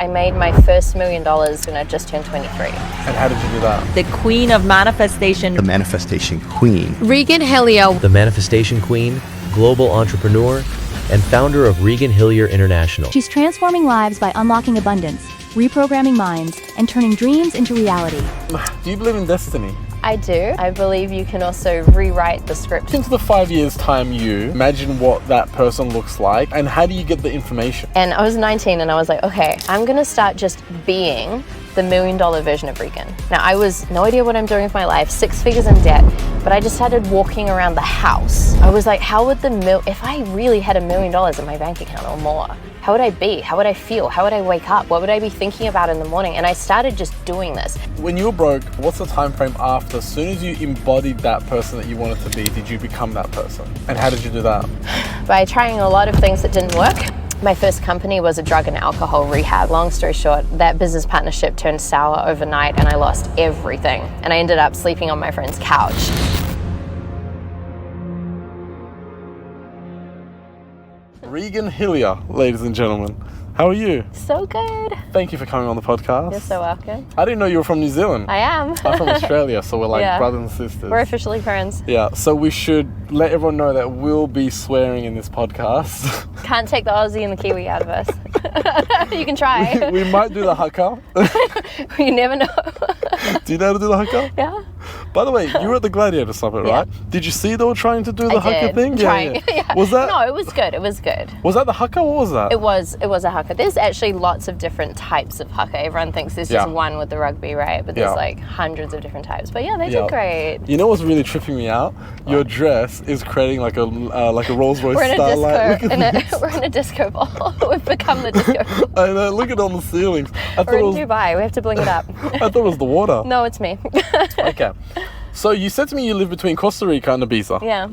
I made my first $1 million when I just turned 23. And how did you do that? The queen of manifestation. The manifestation queen. Regan Hillyer. The manifestation queen, global entrepreneur, and founder of Regan Hillyer International. She's transforming lives by unlocking abundance, reprogramming minds, and turning dreams into reality. Do you believe in destiny? I do. I believe you can also rewrite the script. Into the 5 years time imagine what that person looks like, and how do you get the information? And I was 19 and I was like, okay, I'm gonna start just being the $1 million version of Regan. Now I was no idea what I'm doing with my life, 6 figures in debt, but I just started walking around the house. I was like, how would if I really had $1 million in my bank account or more, how would I be? How would I feel? How would I wake up? What would I be thinking about in the morning? And I started just doing this. When you were broke, what's the time frame after? As soon as you embodied that person that you wanted to be, did you become that person? And how did you do that? By trying a lot of things that didn't work. My first company was a drug and alcohol rehab. Long story short, that business partnership turned sour overnight and I lost everything. And I ended up sleeping on my friend's couch. Regan Hillyer, ladies and gentlemen. How are you? So good. Thank you for coming on the podcast. You're so welcome. I didn't know you were from New Zealand. I am. I'm from Australia, so we're like brothers and sisters. We're officially friends. Yeah, so we should let everyone know that we'll be swearing in this podcast. Can't take the Aussie and the Kiwi out of us. You can try. We might do the haka. You never know. Do you know how to do the haka? Yeah. By the way, you were at the Gladiator Summit, right? Did you see they were trying to do the haka thing? Trying. Yeah. Was that? No, it was good. It was good. Was that the haka? What was that? It was a haka. There's actually lots of different types of haka. Everyone thinks there's just one with the rugby, right? But there's like hundreds of different types. But yeah, they did great. You know what's really tripping me out? Your dress is creating like a Rolls Royce We're in a starlight. disco. We're in a disco ball. We've become the disco ball. I know. Look at on the ceilings. We're in Dubai. We have to bling it up. I thought it was the water. No, it's me. Okay. So you said to me you live between Costa Rica and Ibiza. Yeah.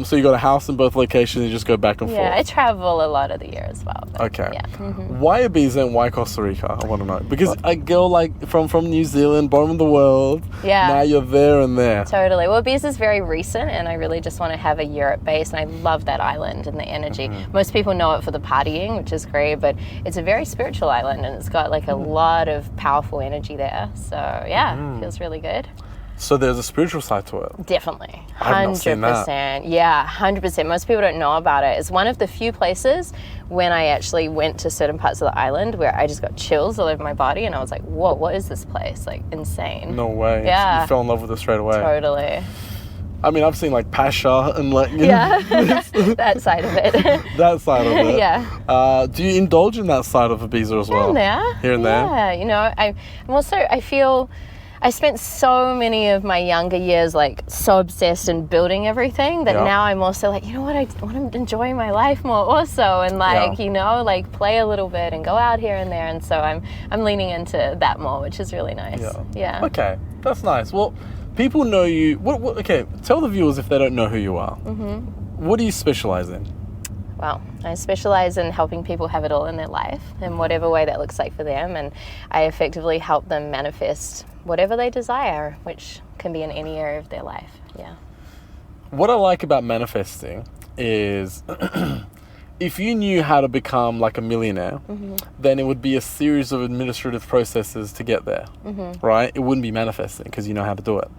So you got a house in both locations and you just go back and forth. Yeah, I travel a lot of the year as well. Okay. Yeah. Mm-hmm. Why Ibiza and why Costa Rica? I want to know. Because a girl like from New Zealand, bottom of the world. Yeah. Now you're there and there. Totally. Well, Ibiza is very recent and I really just want to have a Europe base and I love that island and the energy. Most people know it for the partying, which is great, but it's a very spiritual island and it's got like a lot of powerful energy there. So yeah, feels really good. So there's a spiritual side to it. Definitely. I've not seen that. 100%. Yeah, 100%. Most people don't know about it. It's one of the few places when I actually went to certain parts of the island where I just got chills all over my body and I was like, whoa, what is this place? Like, insane. No way. Yeah. You fell in love with it straight away. Totally. I mean, I've seen like Pasha and like... that side of it. That side of it. Yeah. Do you indulge in that side of Ibiza as well? Here and there? Yeah, you know, I feel... I spent so many of my younger years like so obsessed in building everything that now I'm also like, you know what, I want to enjoy my life more also and like, you know, like play a little bit and go out here and there. And so I'm leaning into that more, which is really nice. Yeah. Okay, that's nice. Well, people know you. Okay, tell the viewers if they don't know who you are. What do you specialize in? Well, I specialize in helping people have it all in their life in whatever way that looks like for them. And I effectively help them manifest whatever they desire, which can be in any area of their life. Yeah. What I like about manifesting is if you knew how to become like a millionaire, then it would be a series of administrative processes to get there, right? It wouldn't be manifesting because you know how to do it.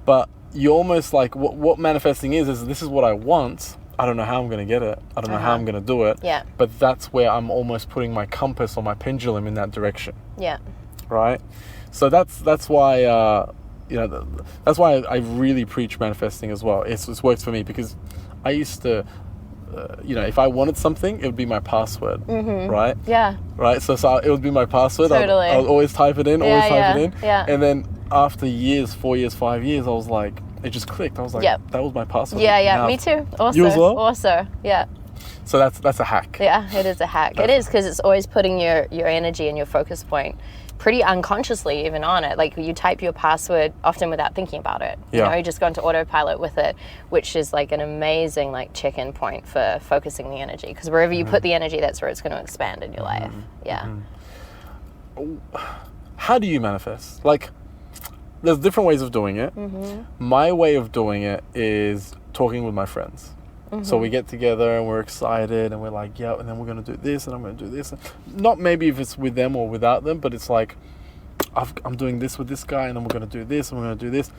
But you almost like what manifesting is this is what I want. I don't know how I'm going to get it. I don't know how I'm going to do it. Yeah. But that's where I'm almost putting my compass or my pendulum in that direction. Yeah. Right? So that's why that's why I really preach manifesting as well. It's worked for me because I used to if I wanted something, it would be my password, right? Yeah. Right? So it would be my password. Totally. I'll always type it in, Yeah. And then after years, 4 years, 5 years, I was like, it just clicked. I was like, that was my password. Yeah, now, me too. Also. You as well? Also, yeah. So that's a hack. Yeah, it is a hack. It is because it's always putting your energy and your focus point pretty unconsciously even on it. Like you type your password often without thinking about it. You know, you just go into autopilot with it, which is like an amazing like check-in point for focusing the energy. Because wherever you put the energy, that's where it's going to expand in your life. Yeah. How do you manifest? Like, there's different ways of doing it. My way of doing it is talking with my friends. So we get together and we're excited and we're like, yeah, and then we're going to do this and I'm going to do this. Not maybe if it's with them or without them, but it's like, I'm doing this with this guy and then we're going to do this and we're going to do this.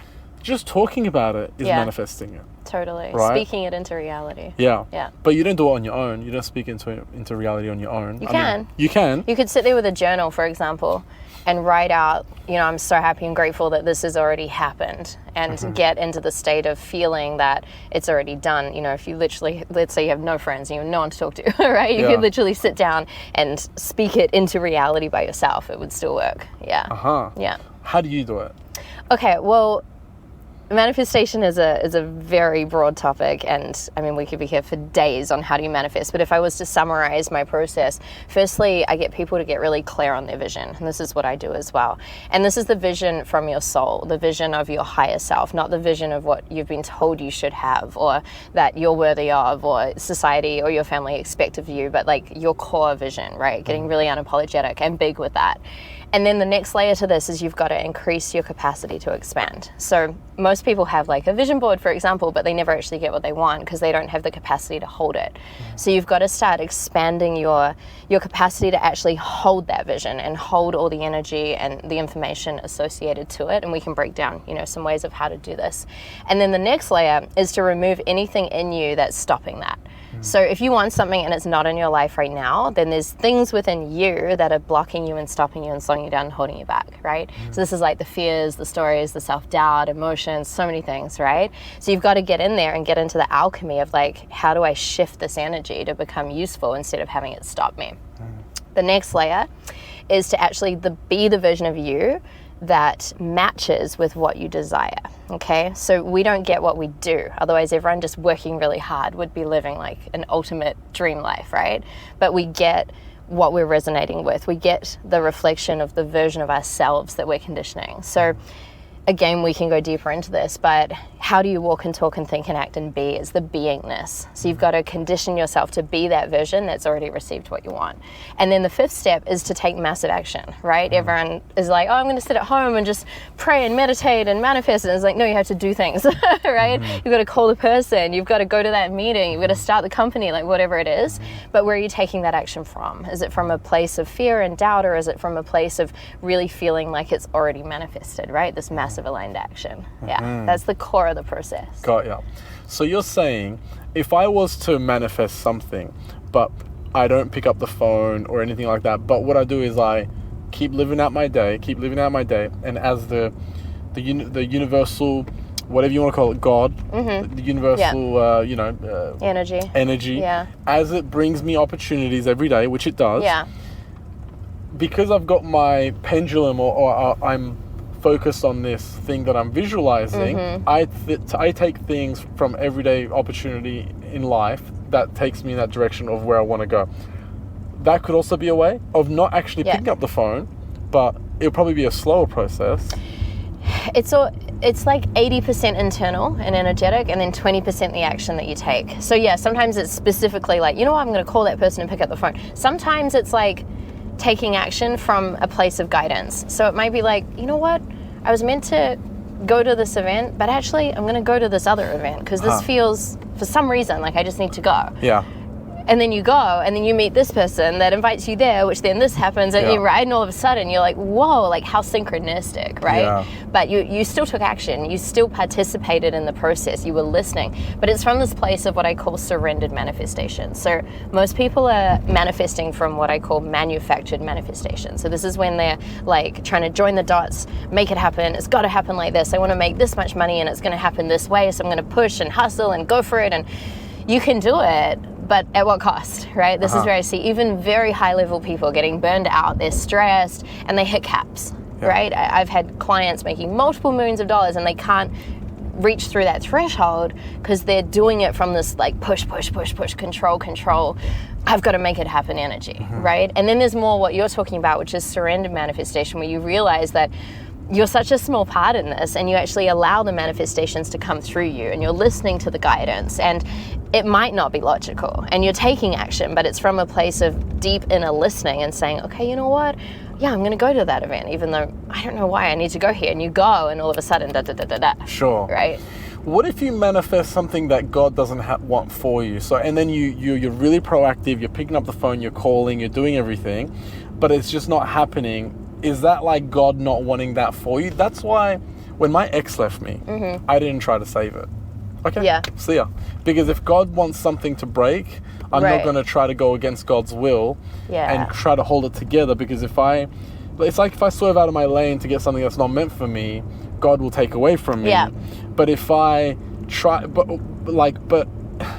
Just talking about it is manifesting it. Totally. Right? Speaking it into reality. Yeah. Yeah. But you don't do it on your own. You don't speak into reality on your own. You can. You can. You could sit there with a journal, for example, and write out, I'm so happy and grateful that this has already happened, and get into the state of feeling that it's already done. If you literally, let's say you have no friends and you have no one to talk to, right? You could literally sit down and speak it into reality by yourself. It would still work. Yeah. Yeah. How do you do it? Okay, well, manifestation is a very broad topic, and we could be here for days on how do you manifest. But if I was to summarize my process, firstly, I get people to get really clear on their vision, and this is what I do as well. And this is the vision from your soul, the vision of your higher self, not the vision of what you've been told you should have, or that you're worthy of, or society or your family expect of you, but like your core vision, right? Getting really unapologetic and big with that. And then the next layer to this is you've got to increase your capacity to expand. So most people have like a vision board, for example, but they never actually get what they want because they don't have the capacity to hold it. So you've got to start expanding your capacity to actually hold that vision and hold all the energy and the information associated to it. And we can break down, some ways of how to do this. And then the next layer is to remove anything in you that's stopping that. So if you want something and it's not in your life right now, then there's things within you that are blocking you and stopping you and slowing you down and holding you back, right? So this is like the fears, the stories, the self-doubt, emotions, so many things, right? So you've got to get in there and get into the alchemy of like, how do I shift this energy to become useful instead of having it stop me? The next layer is to actually be the version of you that matches with what you desire, okay? So we don't get what we do. Otherwise, everyone just working really hard would be living like an ultimate dream life, right? But we get what we're resonating with. We get the reflection of the version of ourselves that we're conditioning. So again, we can go deeper into this, but how do you walk and talk and think and act and be is the beingness. So you've got to condition yourself to be that version that's already received what you want. And then the fifth step is to take massive action, right? Everyone is like, oh, I'm going to sit at home and just pray and meditate and manifest. And it's like, no, you have to do things, right? You've got to call the person. You've got to go to that meeting. You've got to start the company, like whatever it is. But where are you taking that action from? Is it from a place of fear and doubt, or is it from a place of really feeling like it's already manifested, right? This massive aligned action. Yeah, that's the core of the process. Got ya. So you're saying if I was to manifest something, but I don't pick up the phone or anything like that, but what I do is I keep living out my day, and as the universal, whatever you want to call it, God, the universal, energy, as it brings me opportunities every day, which it does, because I've got my pendulum or I'm focused on this thing that I'm visualizing, I take things from everyday opportunity in life that takes me in that direction of where I want to go. That could also be a way of not actually picking up the phone, but it'll probably be a slower process. It's like 80% internal and energetic, and then 20% the action that you take. So yeah, sometimes it's specifically like, you know what, I'm going to call that person and pick up the phone. Sometimes it's like taking action from a place of guidance. So it might be like, you know what, I was meant to go to this event, but actually I'm going to go to this other event because this feels, for some reason, like I just need to go. Yeah. And then you go, and then you meet this person that invites you there, which then this happens, and you ride, and all of a sudden you're like, whoa, like how synchronistic, right? Yeah. But you still took action. You still participated in the process. You were listening. But it's from this place of what I call surrendered manifestation. So most people are manifesting from what I call manufactured manifestation. So this is when they're like trying to join the dots, make it happen. It's got to happen like this. I want to make this much money, and it's going to happen this way. So I'm going to push and hustle and go for it. And you can do it, but at what cost, right? This is where I see even very high level people getting burned out, they're stressed, and they hit caps, right? I've had clients making multiple millions of dollars and they can't reach through that threshold because they're doing it from this like push, control. I've got to make it happen energy, right? And then there's more what you're talking about, which is surrendered manifestation, where you realize that you're such a small part in this, and you actually allow the manifestations to come through you, and you're listening to the guidance, and it might not be logical, and you're taking action, but it's from a place of deep inner listening and saying, okay, you know what? Yeah, I'm going to go to that event, even though I don't know why I need to go here. And you go, and all of a sudden, Sure. Right? what if you manifest something that God doesn't want for you? So, and then you're really proactive, you're picking up the phone, you're calling, you're doing everything, but it's just not happening. Is that like God not wanting that for you? That's why when my ex left me, I didn't try to save it. Okay, Yeah. see ya. Because if God wants something to break, I'm Right. not going to try to go against God's will Yeah. and try to hold it together, because it's like if I swerve out of my lane to get something that's not meant for me, God will take away from me. Yeah. But if I try, but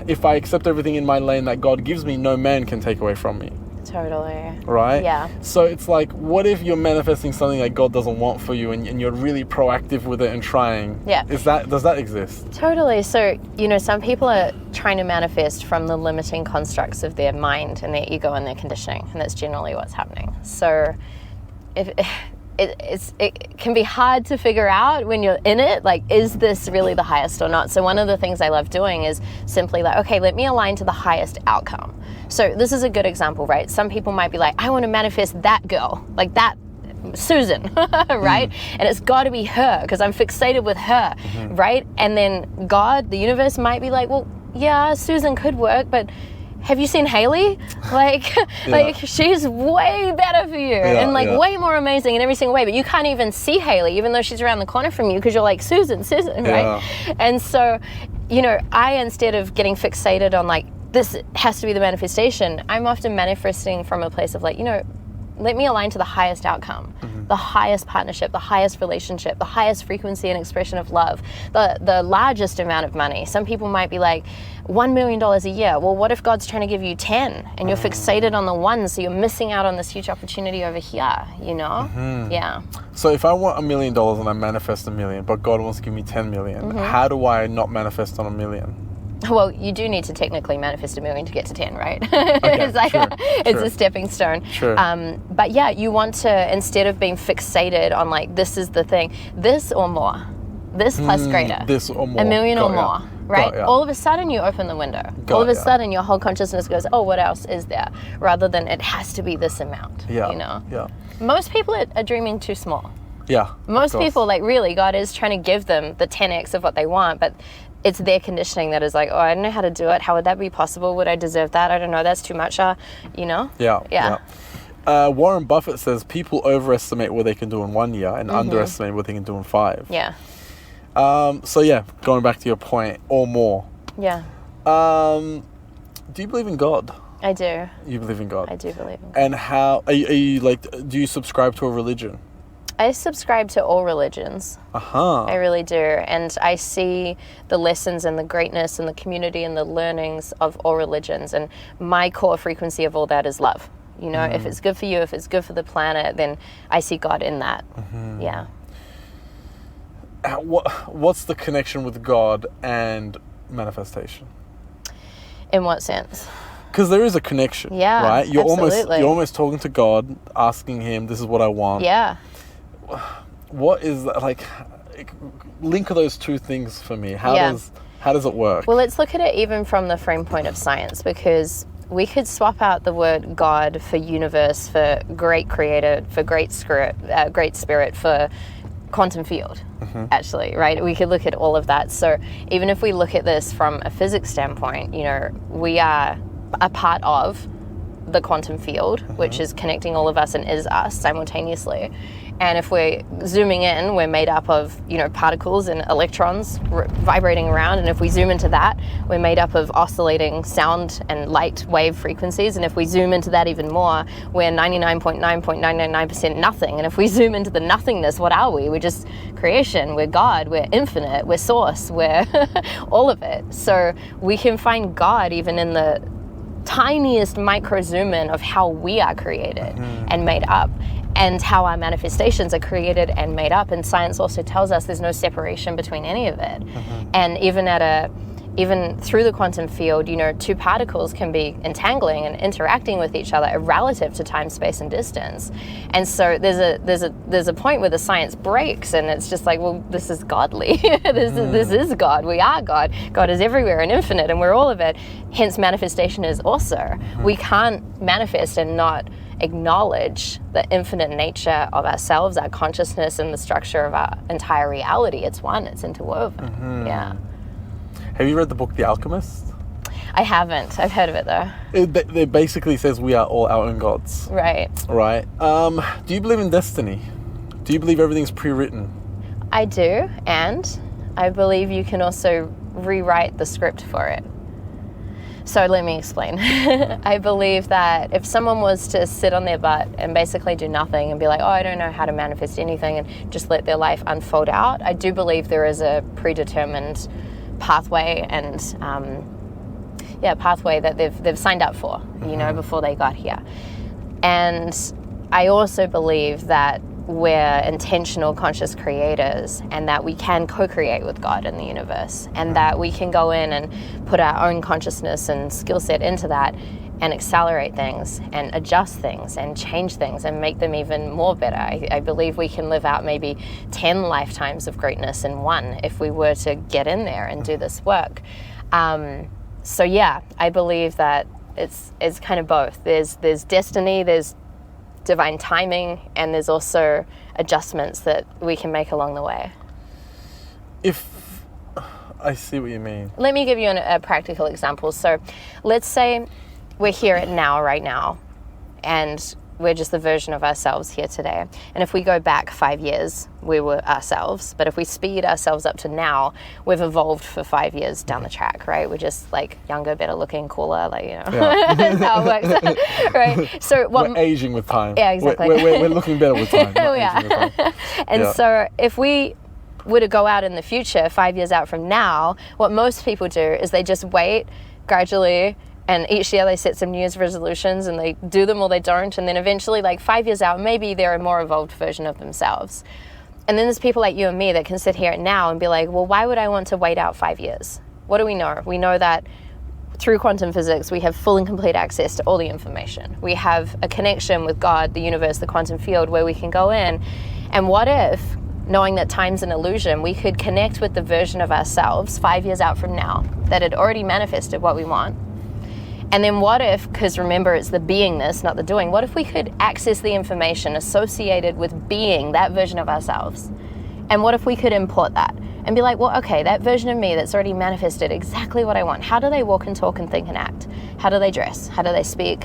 if I accept everything in my lane that God gives me, no man can take away from me. Totally. Right? Yeah. So it's like, what if you're manifesting something that God doesn't want for you, and you're really proactive with it and trying? Yeah. Does that exist? Totally. So, some people are trying to manifest from the limiting constructs of their mind and their ego and their conditioning, and that's generally what's happening. So, it can be hard to figure out when you're in it, like, is this really the highest or not? So one of the things I love doing is simply like, okay, let me align to the highest outcome. So this is a good example, right? Some people might be like, I want to manifest that girl, like that Susan, right? And it's got to be her because I'm fixated with her, right? And then God, the universe might be like, well, yeah, Susan could work, but have you seen Haley? Like she's way better for you and way more amazing in every single way. But you can't even see Haley, even though she's around the corner from you, because you're like, Susan, right? And so, I, instead of getting fixated on like, this has to be the manifestation, I'm often manifesting from a place of like, let me align to the highest outcome, the highest partnership, the highest relationship, the highest frequency and expression of love, the largest amount of money. Some people might be like, $1 million a year. Well, what if God's trying to give you 10 and you're fixated on the one, so you're missing out on this huge opportunity over here, Yeah. So if I want $1 million and I manifest $1 million, but God wants to give me 10 million, how do I not manifest on $1 million? Well, you do need to technically manifest $1 million to get to 10, right? Okay, It's like sure. a stepping stone. Sure. But yeah, you want to, instead of being fixated on like, this is the thing, this or more, this plus greater, this or more, $1 million or Got ya. more, right? Got ya. All of a sudden you open the window. Got All of a ya. sudden your whole consciousness goes, oh, what else is there? Rather than it has to be this amount, Yeah. Most people are dreaming too small. Yeah. Most people, like, really, God is trying to give them the 10x of what they want, but it's their conditioning that is like, oh, I don't know how to do it. How would that be possible? Would I deserve that? I don't know. That's too much, Yeah. Warren Buffett says people overestimate what they can do in 1 year and underestimate what they can do in 5. Yeah. Going back to your point, or more. Yeah. Do you believe in God? I do. You believe in God? I do believe in God. And how are you like? Do you subscribe to a religion? I subscribe to all religions. I really do. And I see the lessons and the greatness and the community and the learnings of all religions. And my core frequency of all that is love. If it's good for you, if it's good for the planet, then I see God in that. Yeah. What's the connection with God and manifestation? In what sense? Because there is a connection. Yeah, right? You're absolutely. almost talking to God, asking him, this is what I want. Yeah. What is that, like, link those two things for me. How does it work? Well, let's look at it even from the frame point of science, because we could swap out the word God for universe, for great creator, for great spirit, for quantum field, actually, right? We could look at all of that. So even if we look at this from a physics standpoint, we are a part of the quantum field, which is connecting all of us and is us simultaneously. And if we're zooming in, we're made up of, particles and electrons vibrating around. And if we zoom into that, we're made up of oscillating sound and light wave frequencies. And if we zoom into that even more, we're 99.999% nothing. And if we zoom into the nothingness, what are we? We're just creation. We're God. We're infinite. We're source. We're all of it. So we can find God even in the tiniest micro zoom in of how we are created and made up, and how our manifestations are created and made up. And science also tells us there's no separation between any of it. And even through the quantum field, two particles can be entangling and interacting with each other relative to time, space, and distance. And so there's a point where the science breaks, and it's just like, well, this is godly. This is God. We are God. God is everywhere and infinite, and we're all of it. Hence, manifestation is also. We can't manifest and not acknowledge the infinite nature of ourselves, our consciousness, and the structure of our entire reality. It's one. It's interwoven. Yeah. Have you read the book The Alchemist? I haven't. I've heard of it though. It basically says we are all our own gods. Right. Right. Do you believe in destiny? Do you believe everything's pre-written? I do, and I believe you can also rewrite the script for it. So let me explain. I believe that if someone was to sit on their butt and basically do nothing and be like, oh, I don't know how to manifest anything, and just let their life unfold out, I do believe there is a predetermined pathway and pathway that they've signed up for, you know, before they got here. And I also believe that we're intentional conscious creators, and that we can co-create with God in the universe, and that we can go in and put our own consciousness and skill set into that and accelerate things and adjust things and change things and make them even more better. I believe we can live out maybe 10 lifetimes of greatness in one if we were to get in there and do this work. So yeah, I believe that it's kind of both. There's destiny, there's divine timing, and there's also adjustments that we can make along the way. If I see what you mean. Let me give you a practical example. So let's say we're here right now, and we're just the version of ourselves here today. And if we go back 5 years, we were ourselves. But if we speed ourselves up to now, we've evolved for 5 years down the track, right? We're just like younger, better looking, cooler, like, you know, that's how it works, right? So we're aging with time. Yeah, exactly. We're looking better with time. Oh, yeah. And so if we were to go out in the future, 5 years out from now, what most people do is they just wait gradually, and each year they set some New Year's resolutions and they do them or they don't. And then eventually, like 5 years out, maybe they're a more evolved version of themselves. And then there's people like you and me that can sit here now and be like, well, why would I want to wait out 5 years? What do we know? We know that through quantum physics, we have full and complete access to all the information. We have a connection with God, the universe, the quantum field, where we can go in. And what if, knowing that time's an illusion, we could connect with the version of ourselves 5 years out from now that had already manifested what we want? And then what if, because remember, it's the beingness, not the doing, what if we could access the information associated with being that version of ourselves? And what if we could import that and be like, well, okay, that version of me that's already manifested exactly what I want. How do they walk and talk and think and act? How do they dress? How do they speak?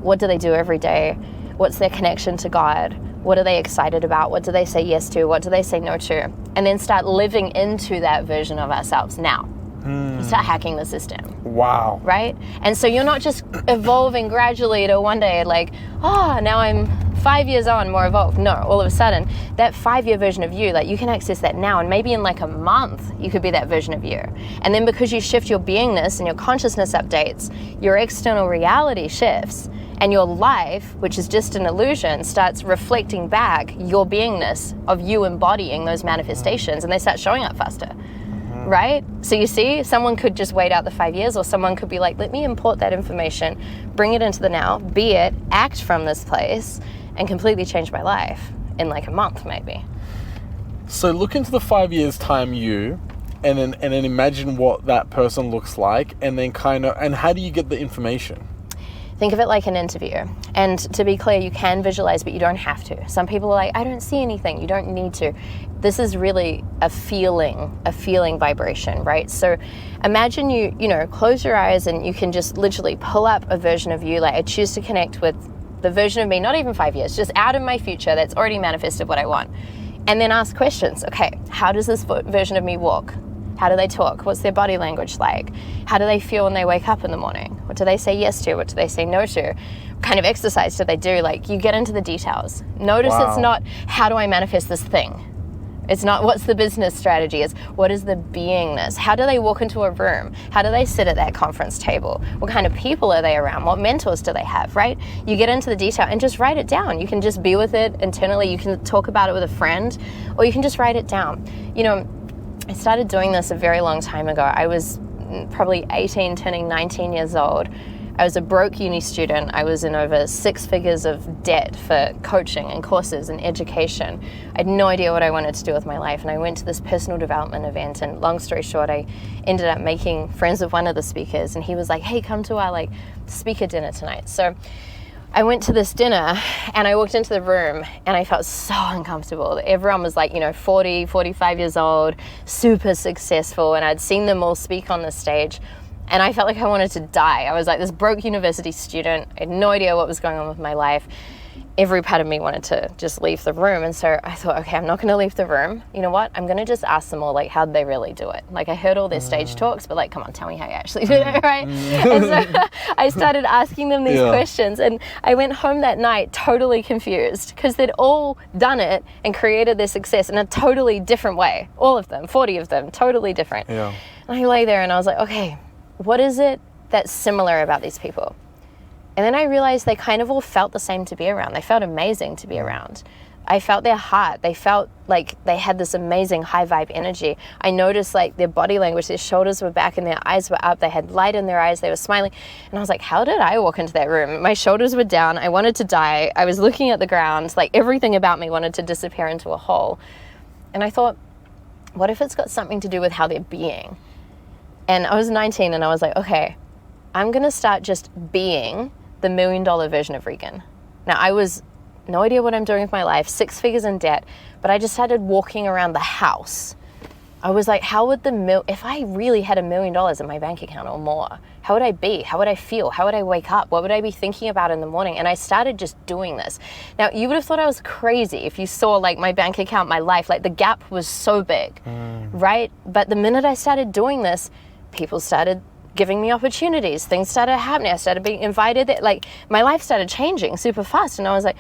What do they do every day? What's their connection to God? What are they excited about? What do they say yes to? What do they say no to? And then start living into that version of ourselves now. Start hacking the system. Wow. Right? And so you're not just evolving gradually to one day like, oh, now I'm 5 years on, more evolved. No, all of a sudden, that 5-year version of you, like you can access that now, and maybe in like a month, you could be that version of you. And then because you shift your beingness and your consciousness updates, your external reality shifts, and your life, which is just an illusion, starts reflecting back your beingness of you embodying those manifestations, and they start showing up faster. Right? So you see, someone could just wait out the 5 years, or someone could be like, let me import that information, bring it into the now, be it, act from this place, and completely change my life in like a month maybe. So look into the 5 years time you, and then imagine what that person looks like, and then and how do you get the information? Think of it like an interview. And to be clear, you can visualize, but you don't have to. Some people are like, I don't see anything. You don't need to. This is really a feeling vibration, right? So imagine you know, close your eyes and you can just literally pull up a version of you. Like, I choose to connect with the version of me, not even 5 years, just out of my future that's already manifested what I want. And then ask questions. Okay, how does this version of me walk? How do they talk? What's their body language like? How do they feel when they wake up in the morning? What do they say yes to? What do they say no to? What kind of exercise do they do? Like, you get into the details. Notice It's not, how do I manifest this thing? It's not, what's the business strategy? It's, what is the beingness? How do they walk into a room? How do they sit at that conference table? What kind of people are they around? What mentors do they have, right? You get into the detail and just write it down. You can just be with it internally. You can talk about it with a friend, or you can just write it down. You know, I started doing this a very long time ago. I was probably 18, turning 19 years old. I was a broke uni student. I was in over 6 figures of debt for coaching and courses and education. I had no idea what I wanted to do with my life. And I went to this personal development event, and long story short, I ended up making friends with one of the speakers, and he was like, hey, come to our like speaker dinner tonight. So I went to this dinner and I walked into the room and I felt so uncomfortable. Everyone was like, 40, 45 years old, super successful, and I'd seen them all speak on the stage and I felt like I wanted to die. I was like this broke university student. I had no idea what was going on with my life. Every part of me wanted to just leave the room. And so I thought, okay, I'm not going to leave the room. You know what? I'm going to just ask them all, like, how'd they really do it? Like, I heard all their stage talks, but like, come on, tell me how you actually did it, right? And so I started asking them these questions, and I went home that night totally confused because they'd all done it and created their success in a totally different way. All of them, 40 of them, totally different. Yeah. And I lay there and I was like, okay, what is it that's similar about these people? And then I realized they kind of all felt the same to be around. They felt amazing to be around. I felt their heart. They felt like they had this amazing high vibe energy. I noticed like their body language, their shoulders were back and their eyes were up. They had light in their eyes. They were smiling. And I was like, how did I walk into that room? My shoulders were down. I wanted to die. I was looking at the ground. Like everything about me wanted to disappear into a hole. And I thought, what if it's got something to do with how they're being? And I was 19 and I was like, okay, I'm going to start just being the $1 million version of Regan. Now, I was no idea what I'm doing with my life, 6 figures in debt, but I just started walking around the house. I was like, how would if I really had $1 million in my bank account or more, how would I be? How would I feel? How would I wake up? What would I be thinking about in the morning? And I started just doing this. Now, you would have thought I was crazy if you saw like my bank account, my life, like the gap was so big, right? But the minute I started doing this, people started giving me opportunities. Things started happening. I started being invited. Like my life started changing super fast. And I was like,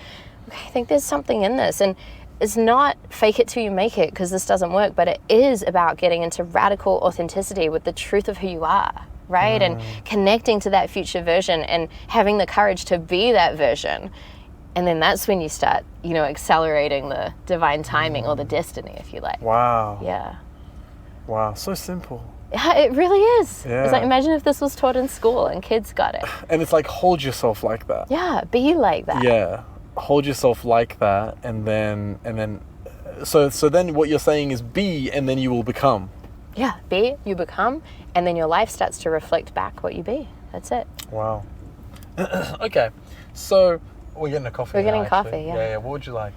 okay, I think there's something in this. And it's not fake it till you make it, because this doesn't work, but it is about getting into radical authenticity with the truth of who you are, right? And connecting to that future version and having the courage to be that version. And then that's when you start, accelerating the divine timing or the destiny, if you like. Wow. Yeah. Wow. So simple. Yeah, it really is. Yeah. It's like, imagine if this was taught in school and kids got it. And it's like, hold yourself like that. Yeah, be like that. Yeah. Hold yourself like that, and then so then what you're saying is be, and then you will become. Yeah, be, you become, and then your life starts to reflect back what you be. That's it. Wow. Okay. So we're getting a coffee. We're getting now, coffee, actually. yeah. Yeah. What would you like?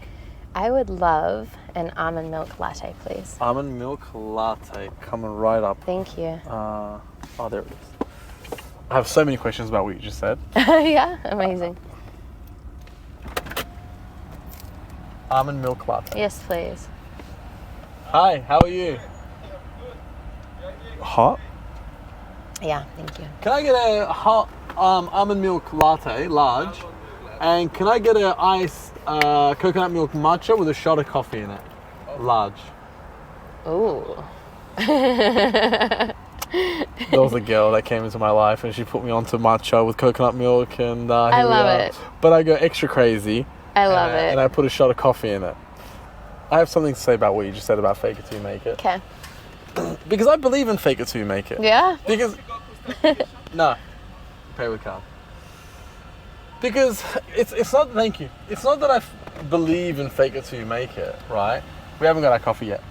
I would love an almond milk latte, please. Almond milk latte coming right up. Thank you. Oh, there it is. I have so many questions about what you just said. Yeah, amazing. Almond milk latte. Yes, please. Hi, how are you? Hot? Yeah, thank you. Can I get a hot almond milk latte, large? And can I get an iced coconut milk matcha with a shot of coffee in it? Large. Ooh. There was a girl that came into my life and she put me onto matcha with coconut milk, and I love it. But I go extra crazy. I love it. And I put a shot of coffee in it. I have something to say about what you just said about fake it till you make it. Okay. Because I believe in fake it till you make it. Yeah? Because no, pay with card. Because it's not. Thank you. It's not that I believe in fake it till you make it. Right? We haven't got our coffee yet.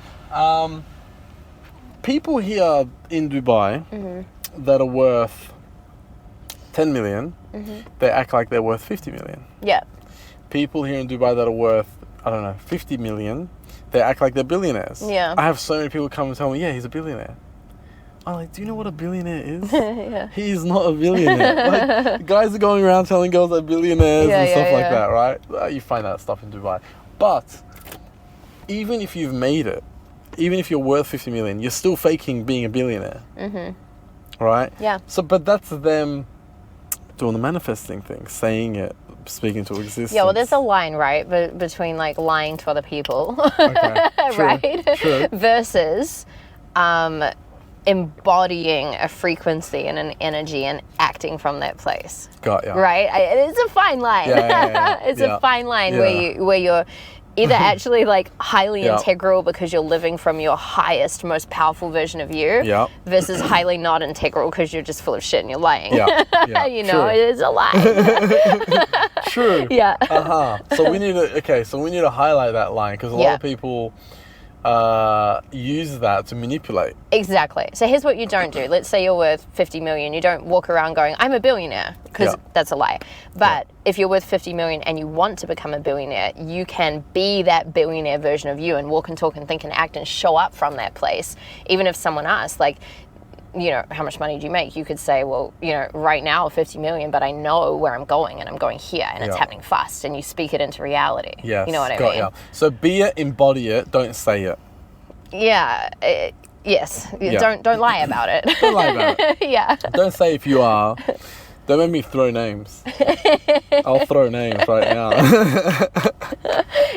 People here in Dubai that are worth 10 million, they act like they're worth 50 million. Yeah. People here in Dubai that are worth, 50 million, they act like they're billionaires. Yeah. I have so many people come and tell me, yeah, he's a billionaire. I'm like, do you know what a billionaire is? Yeah. He is not a billionaire. Like, guys are going around telling girls they're billionaires and stuff like that, right? You find that stuff in Dubai. But even if you've made it, even if you're worth 50 million, you're still faking being a billionaire. Right? Yeah. So, but that's them doing the manifesting thing, saying it, speaking to existence. Yeah, well, there's a line, right, between like lying to other people, Okay. True. right, True. versus embodying a frequency and an energy and acting from that place. Got ya. Right? It's a fine line. Yeah. It's Yeah. a fine line Yeah. where you're either actually like highly Yeah. integral because you're living from your highest, most powerful version of you, Yeah. versus highly not integral because you're just full of shit and you're lying. Yeah. Yeah. You know, True. it is a lie. True. Yeah. So we need to highlight that line, because a lot Yeah. of people use that to manipulate. Exactly. So here's what you don't do. Let's say you're worth 50 million. You don't walk around going, I'm a billionaire, because that's a lie. But if you're worth 50 million and you want to become a billionaire, you can be that billionaire version of you and walk and talk and think and act and show up from that place. Even if someone asks, like, you know, how much money do you make? You could say, well, you know, right now 50 million, but I know where I'm going and I'm going here and it's happening fast, and you speak it into reality. Yes, you know what I mean? Yeah. So be it, embody it, don't say it. Yeah. Yes. Yeah. Don't lie about it. Don't lie about it. Yeah. Don't say if you are. Don't make me throw names. I'll throw names right now.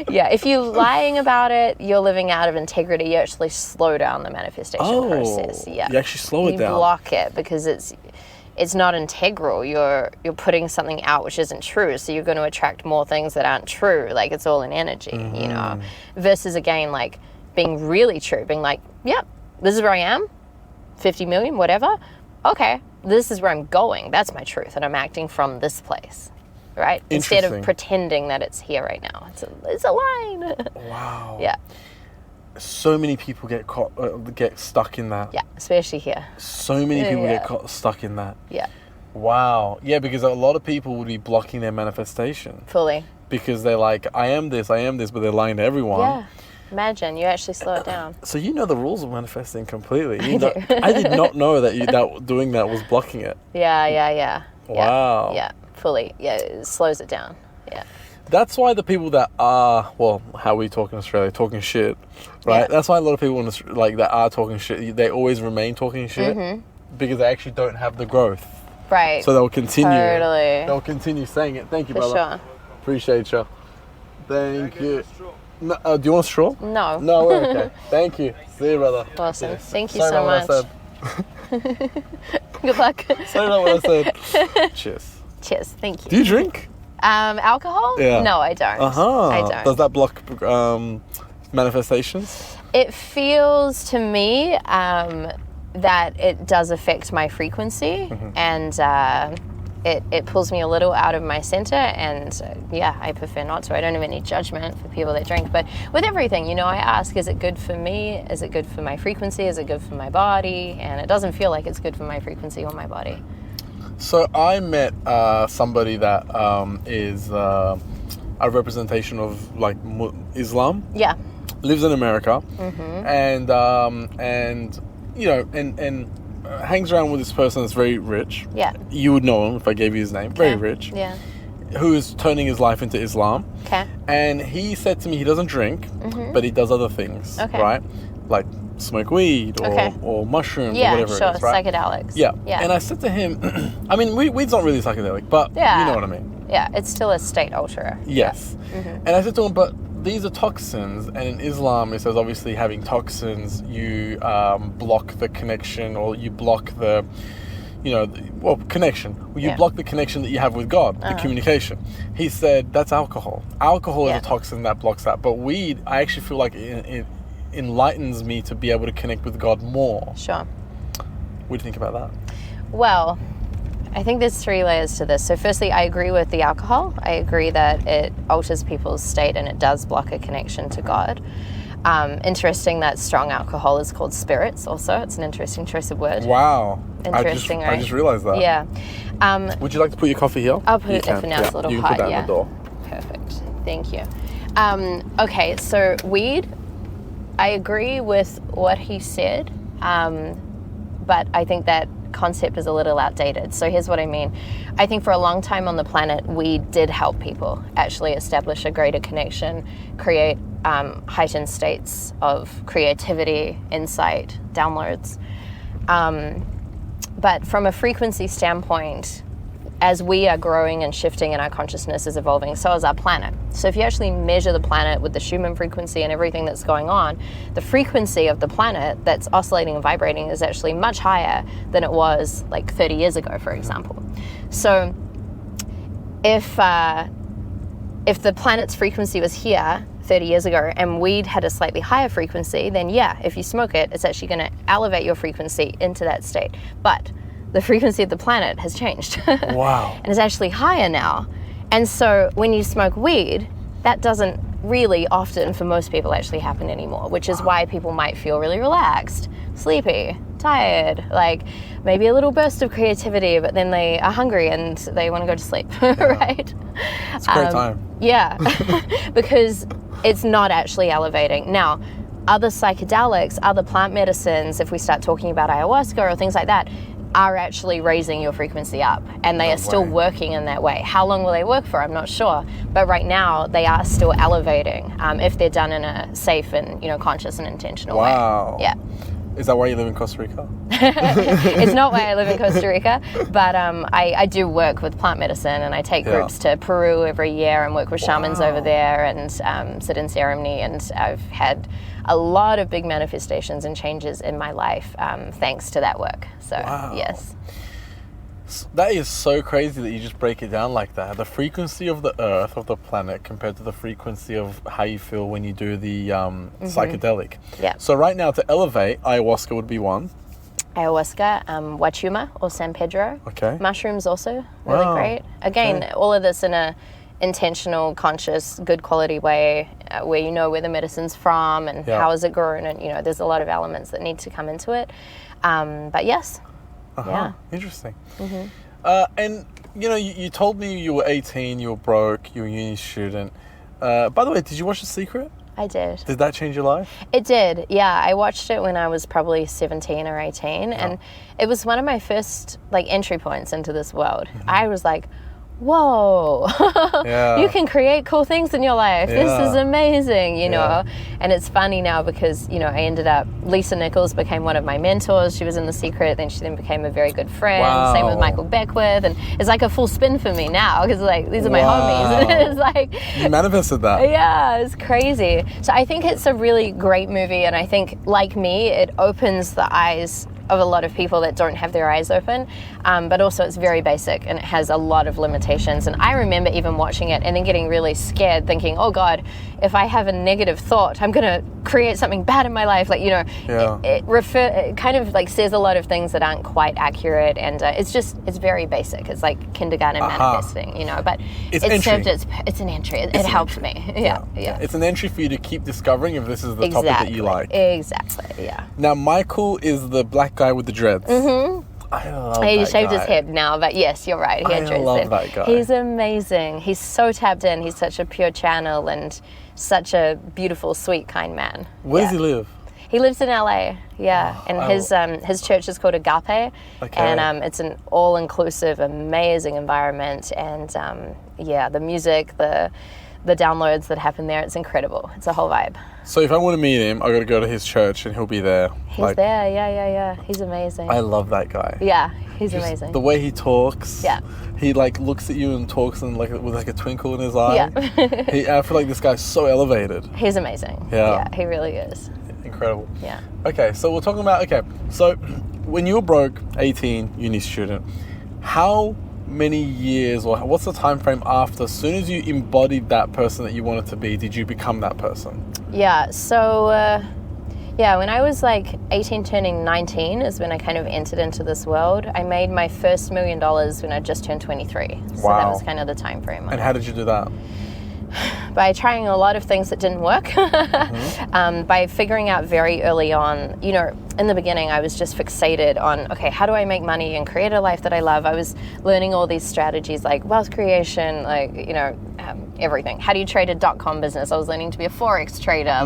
Yeah, if you're lying about it, you're living out of integrity. You actually slow down the manifestation process. Yeah, you actually slow it down. You block it because it's not integral. You're putting something out which isn't true, so you're going to attract more things that aren't true. Like, it's all in energy, you know. Versus, again, like being really true, being like, yep, this is where I am, 50 million, whatever. Okay, this is where I'm going. That's my truth, and I'm acting from this place. Right? Instead of pretending that it's here right now. It's a line. Wow. Yeah. So many people get stuck in that. Yeah, especially here. So many people get stuck in that. Yeah. Wow. Yeah, because a lot of people would be blocking their manifestation. Fully. Because they're like, I am this, but they're lying to everyone. Yeah. Imagine, you actually slow it down. So you know the rules of manifesting completely. I did not know that doing that was blocking it. Yeah. Wow. Yeah. Fully. Yeah, it slows it down. Yeah. That's why the people that are, well, how we talk in Australia, talking shit, right? Yeah. That's why a lot of people that are talking shit, they always remain talking shit because they actually don't have the growth. Right. So they'll continue. Totally. They'll continue saying it. Thank you, For brother. Sure. Appreciate you. Thank you. No, do you want a straw? No. No, we're okay. Thank you. See you, brother. Awesome. Yes. Thank you so much. Good luck. Sorry about what I said. Cheers. Cheers. Thank you. Do you drink? Alcohol? Yeah. No, I don't. I don't. Does that block manifestations? It feels to me that it does affect my frequency, and it pulls me a little out of my center, and I prefer not to. I don't have any judgment for people that drink, but with everything, you know, I ask, is it good for me? Is it good for my frequency? Is it good for my body? And it doesn't feel like it's good for my frequency or my body. So I met somebody that is a representation of like Islam. Yeah. Lives in America, and you know, and hangs around with this person that's very rich. Yeah. You would know him if I gave you his name. Very rich. Yeah. Who is turning his life into Islam. Okay. And he said to me he doesn't drink, but he does other things. Okay. Right? Like smoke weed or mushrooms or whatever it is, right? Psychedelics. Yeah. And I said to him, I mean, weed's not really psychedelic, but you know what I mean. Yeah, it's still a state alterer. Yes. Yeah. And I said to him, but these are toxins, and in Islam it says obviously having toxins, you block the connection, or you block the, connection. You block the connection that you have with God, the communication. He said, that's alcohol. Alcohol is a toxin that blocks that, but weed, I actually feel like it enlightens me to be able to connect with God more. Sure. What do you think about that? Well, I think there's 3 layers to this. So firstly, I agree with the alcohol. I agree that it alters people's state and it does block a connection to God. Interesting that strong alcohol is called spirits also. It's an interesting choice of word. Wow. Interesting, right? I just realized that. Yeah. Would you like to put your coffee here? I'll put it for now. It's a little hot. You can put that in the door. Perfect. Thank you. Okay, so weed, I agree with what he said, but I think that concept is a little outdated. So here's what I mean. I think for a long time on the planet, weed did help people actually establish a greater connection, create heightened states of creativity, insight, downloads. But from a frequency standpoint, as we are growing and shifting and our consciousness is evolving, so is our planet. So if you actually measure the planet with the Schumann frequency and everything that's going on, the frequency of the planet that's oscillating and vibrating is actually much higher than it was like 30 years ago, for example. So if the planet's frequency was here 30 years ago and weed had a slightly higher frequency, then if you smoke it, it's actually going to elevate your frequency into that state. But the frequency of the planet has changed. Wow. And it's actually higher now. And so when you smoke weed, that doesn't really often for most people actually happen anymore, which is why people might feel really relaxed, sleepy, tired, like maybe a little burst of creativity, but then they are hungry and they want to go to sleep, right? It's a great time. Yeah, because it's not actually elevating. Now, other psychedelics, other plant medicines, if we start talking about ayahuasca or things like that, are actually raising your frequency up, and they are still working in that way. How long will they work for? I'm not sure, but right now they are still elevating if they're done in a safe and conscious and intentional way. Wow. Yeah. Is that why you live in Costa Rica? It's not why I live in Costa Rica, but I do work with plant medicine, and I take groups to Peru every year and work with shamans over there and sit in ceremony, and I've had a lot of big manifestations and changes in my life thanks to that work. So yes. That is so crazy that you just break it down like that. The frequency of the earth, of the planet, compared to the frequency of how you feel when you do the psychedelic. Yeah. So right now, to elevate, ayahuasca would be one. Ayahuasca, Wachuma or San Pedro. Okay. Mushrooms also really great. Again, all of this in a intentional, conscious, good quality way where you know where the medicine's from and how is it grown, and there's a lot of elements that need to come into it. But yes. Yeah. Interesting. And you told me you were 18, you were broke, you were a uni student. By the way, did you watch The Secret? I did. Did that change your life? It did, yeah. I watched it when I was probably 17 or 18, and it was one of my first entry points into this world. I was like, whoa, you can create cool things in your life. This is amazing, you know. And it's funny now because, I ended up, Lisa Nichols became one of my mentors. She was in The Secret, then she became a very good friend. Same with Michael Beckwith. And it's like a full spin for me now because these are my homies. It's like... You manifested that. Yeah, it's crazy. So I think it's a really great movie, and I think, like me, it opens the eyes of a lot of people that don't have their eyes open, but also it's very basic and it has a lot of limitations. And I remember even watching it and then getting really scared, thinking, oh God, if I have a negative thought, I'm gonna create something bad in my life. It kind of says a lot of things that aren't quite accurate, and it's very basic. It's like kindergarten manifesting, but it's an entry. It helped me. Yeah. It's an entry for you to keep discovering if this is the topic that you like. Exactly, yeah. Now, Michael is the black guy with the dreads. I love that He shaved guy. his head now, but yes, you're right. He had dreads. I love that guy. He's amazing. He's so tapped in. He's such a pure channel and such a beautiful, sweet, kind man. Where does he live? He lives in LA, and his church is called Agape, and it's an all-inclusive, amazing environment, and the music, the downloads that happen there, it's incredible. It's a whole vibe. So if I want to meet him, I got to go to his church and he'll be there. He's there, yeah. He's amazing. I love that guy. Yeah, he's amazing. The way he talks. Yeah. He looks at you and talks and with a twinkle in his eye. Yeah. I feel like this guy's so elevated. He's amazing. Yeah. He really is. Incredible. Yeah. Okay, so we're talking about, so when you were broke, 18, uni student, how many years or what's the time frame after, as soon as you embodied that person that you wanted to be, did you become that person? Yeah, so when I was 18 turning 19 is when I kind of entered into this world. I made my first $1 million when I just turned 23. So that was kind of the time frame. And how did you do that? By trying a lot of things that didn't work, by figuring out very early on, in the beginning I was just fixated on, how do I make money and create a life that I love? I was learning all these strategies like wealth creation, everything. How do you trade a .com business? I was learning to be a Forex trader,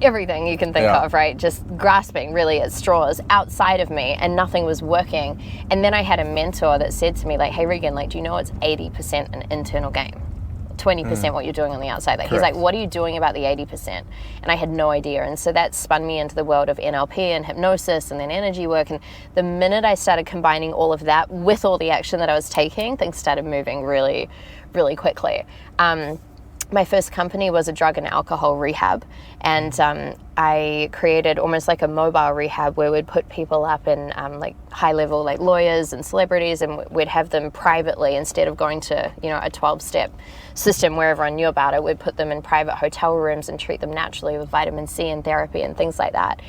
everything you can think of, right? Just grasping really at straws outside of me, and nothing was working. And then I had a mentor that said to me hey Regan, do you know it's 80% an internal game? 20% what you're doing on the outside. He's like, what are you doing about the 80%? And I had no idea. And so that spun me into the world of NLP and hypnosis and then energy work. And the minute I started combining all of that with all the action that I was taking, things started moving really, really quickly. My first company was a drug and alcohol rehab, and I created almost like a mobile rehab where we'd put people up in like high level, like lawyers and celebrities, and we'd have them privately instead of going to, you know, a 12-step system where everyone knew about it. We'd put them in private hotel rooms and treat them naturally with vitamin C and therapy and things like that.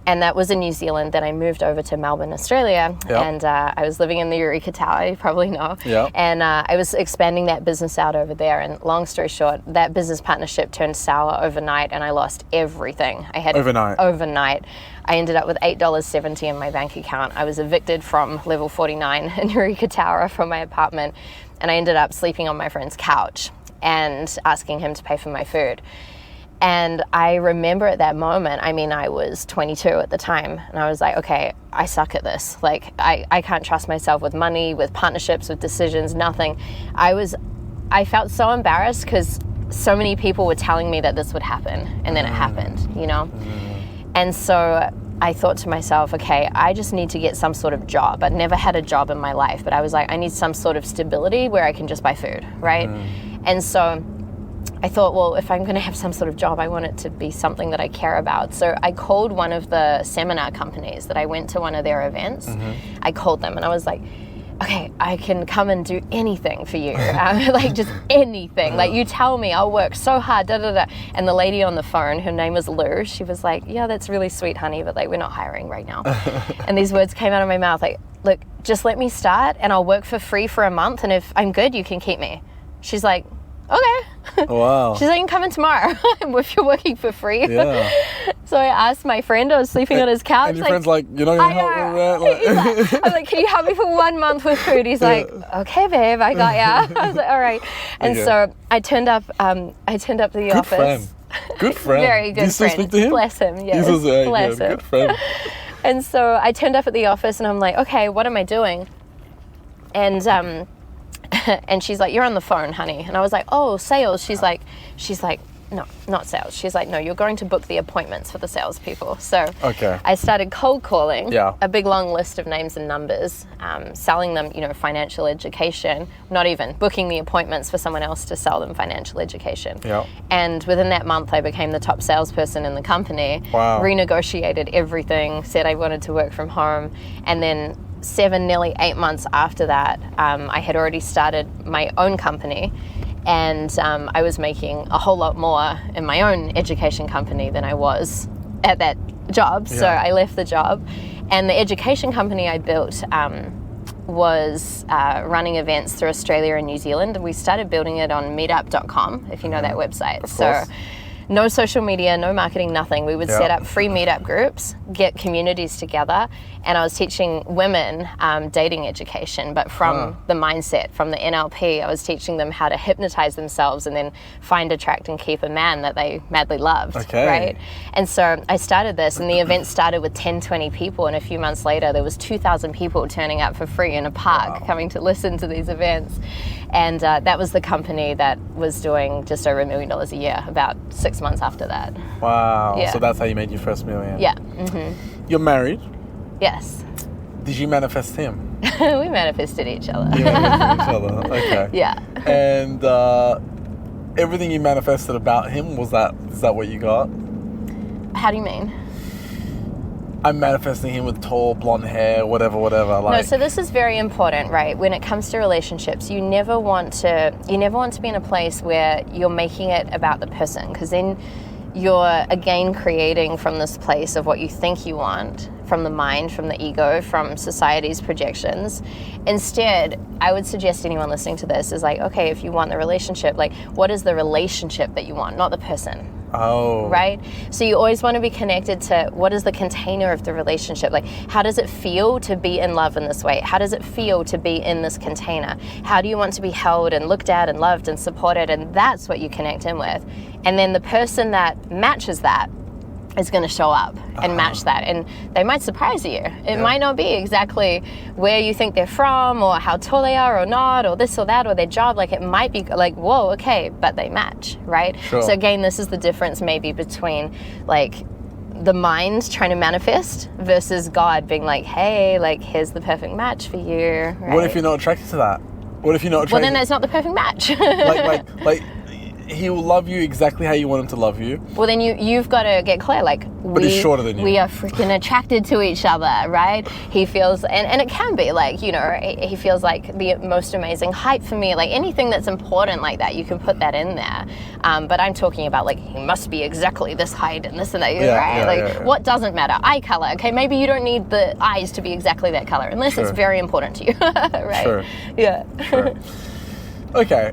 And that was in New Zealand. Then I moved over to Melbourne, Australia, and I was living in the Eureka Tower, you probably know. And I was expanding that business out over there. And long story short, that business partnership turned sour overnight, and I lost everything. I had overnight. I ended up with $8.70 in my bank account. I was evicted from level 49 in Eureka Tower from my apartment, and I ended up sleeping on my friend's couch and asking him to pay for my food. And I remember at that moment, I mean, I was 22 at the time, and I was like, okay, I suck at this. Like, I can't trust myself with money, with partnerships, with decisions, nothing. I felt so embarrassed because so many people were telling me that this would happen, and then it happened, you know? And so I thought to myself, okay, I just need to get some sort of job. I'd never had a job in my life, but I was like, I need some sort of stability where I can just buy food, right? And so I thought, well, if I'm going to have some sort of job, I want it to be something that I care about. So I called one of the seminar companies that I went to one of their events. I called them and I was like, okay, I can come and do anything for you. Like just anything. Like you tell me, I'll work so hard, da da da. And the lady on the phone, her name was Lou, she was like, yeah, that's really sweet, honey, but like we're not hiring right now. And these words came out of my mouth like, look, just let me start and I'll work for free for a month, and if I'm good, you can keep me. She's like, okay. Wow. She's like, you can come in tomorrow if you're working for free. Yeah. So I asked my friend, I was sleeping on his couch. And your friend's like, you're not going to help me with that? I'm like, can you help me for 1 month with food? He's like, okay, babe, I got ya. I was like, all right. And so I turned up to the office. Good friend. Very good Do you still friend. speak to him? Bless him, yes. Bless him. Good friend. And so I turned up at the office and I'm like, okay, what am I doing? And and she's like, you're on the phone, honey. And I was like, oh, sales. She's like, no, not sales. She's like, no, you're going to book the appointments for the salespeople. So I started cold calling a big long list of names and numbers, selling them, you know, financial education, not even booking the appointments for someone else to sell them financial education. And within that month, I became the top salesperson in the company, renegotiated everything, said I wanted to work from home. And then 7, nearly 8 months after that, I had already started my own company, and I was making a whole lot more in my own education company than I was at that job. So I left the job, and the education company I built was running events through Australia and New Zealand. We started building it on meetup.com, if you know that website. So no social media, no marketing, nothing. We would set up free meetup groups, get communities together, and I was teaching women dating education, but from the mindset, from the NLP. I was teaching them how to hypnotize themselves and then find, attract, and keep a man that they madly loved, right? And so I started this, and the event started with 10, 20 people, and a few months later, there was 2,000 people turning up for free in a park, coming to listen to these events. And that was the company that was doing just over $1 million a year, about 6 months after that. Wow. So that's how you made your first million. Yeah. You're married? Yes. Did you manifest him? We manifested each other. You manifested each other. Okay. Yeah. And everything you manifested about him, is that what you got? How do you mean? I'm manifesting him with tall blonde hair, whatever. No, so this is very important, right? When it comes to relationships, you never want to be in a place where you're making it about the person, because then you're again creating from this place of what you think you want, from the mind, from the ego, from society's projections. Instead, I would suggest anyone listening to this is like, okay, if you want the relationship, like what is the relationship that you want, not the person? Right? So you always want to be connected to what is the container of the relationship. Like, how does it feel to be in love in this way? How does it feel to be in this container? How do you want to be held and looked at and loved and supported? And that's what you connect in with. And then the person that matches that is going to show up and match that, and they might surprise you. It might not be exactly where you think they're from, or how tall they are or not, or this or that, or their job. Like, it might be like, whoa, okay, but they match, right? So again, this is the difference maybe between like the mind trying to manifest versus God being like, hey, like, here's the perfect match for you, right? What if you're not attracted to that? What if you're not attracted? Well, then that's not the perfect match. like he will love you exactly how you want him to love you. Well, then you've got to get clear, like, But he's shorter than you. We are freaking attracted to each other, right? He feels, and it can be like, you know, he feels like the most amazing height for me, like anything that's important like that, you can put that in there. But I'm talking about like, he must be exactly this height and this and that, right? What doesn't matter? Eye color, okay? Maybe you don't need the eyes to be exactly that color, unless it's very important to you, right? Sure. Yeah. Sure. Okay.